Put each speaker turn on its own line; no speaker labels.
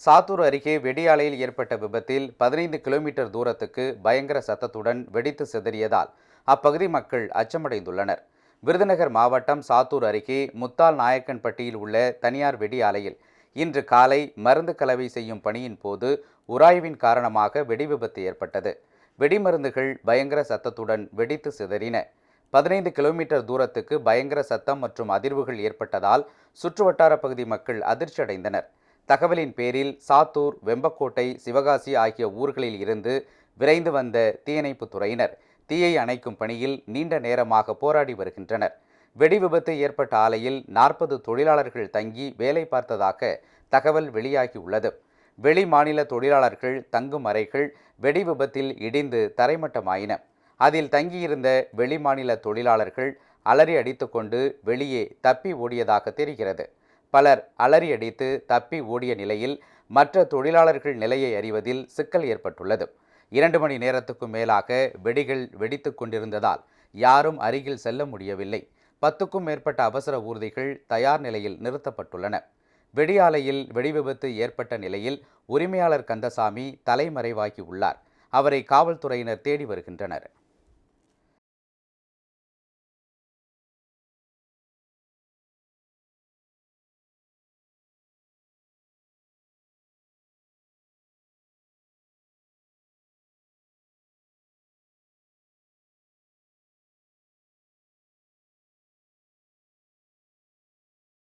சாத்தூர் அருகே வெடியாலையில் ஏற்பட்ட விபத்தில் 15 கிலோமீட்டர் தூரத்துக்கு பயங்கர சத்தத்துடன் வெடித்து சிதறியதால் அப்பகுதி மக்கள் அச்சமடைந்துள்ளனர். விருதுநகர் மாவட்டம் சாத்தூர் அருகே முத்தால் நாயக்கன்பட்டியில் உள்ள தனியார் வெடியாலையில் இன்று காலை மருந்து கலவை செய்யும் பணியின் போது உராய்வின் காரணமாக வெடி விபத்து ஏற்பட்டது. வெடிமருந்துகள் பயங்கர சத்தத்துடன் வெடித்து சிதறின. 15 கிலோமீட்டர் தூரத்துக்கு பயங்கர சத்தம் மற்றும் அதிர்வுகள் ஏற்பட்டதால் சுற்றுவட்டார பகுதி மக்கள் அதிர்ச்சியடைந்தனர். தகவலின் பேரில் சாத்தூர், வெம்பக்கோட்டை, சிவகாசி ஆகிய ஊர்களில் இருந்து விரைந்து வந்த தீயணைப்பு துறையினர் தீயை அணைக்கும் பணியில் நீண்ட நேரமாக போராடி வருகின்றனர். வெடி விபத்து ஏற்பட்ட ஆலையில் 40 தொழிலாளர்கள் தங்கி வேலை பார்த்ததாக தகவல் வெளியாகியுள்ளது. வெளி மாநில தொழிலாளர்கள் தங்கும் அறைகள் வெடி விபத்தில் இடிந்து தரைமட்டமாயின. அதில் தங்கியிருந்த வெளிமாநில தொழிலாளர்கள் அலறி அடித்துக்கொண்டு வெளியே தப்பி ஓடியதாக தெரிகிறது. பலர் அலறி அடித்து தப்பி ஓடிய நிலையில் மற்ற தொழிலாளர்கள் நிலையை அறிவதில் சிக்கல் ஏற்பட்டுள்ளது. 2 மணி நேரத்துக்கும் மேலாக வெடிகள் வெடித்து கொண்டிருந்ததால் யாரும் அருகில் செல்ல முடியவில்லை. 10க்கும் மேற்பட்ட அவசர ஊர்திகள் தயார் நிலையில் நிறுத்தப்பட்டுள்ளன. வெடியாலையில் வெடி விபத்து ஏற்பட்ட நிலையில் உரிமையாளர் கந்தசாமி தலைமறைவாகி உள்ளார். அவரை காவல்துறையினர் தேடி வருகின்றனர்.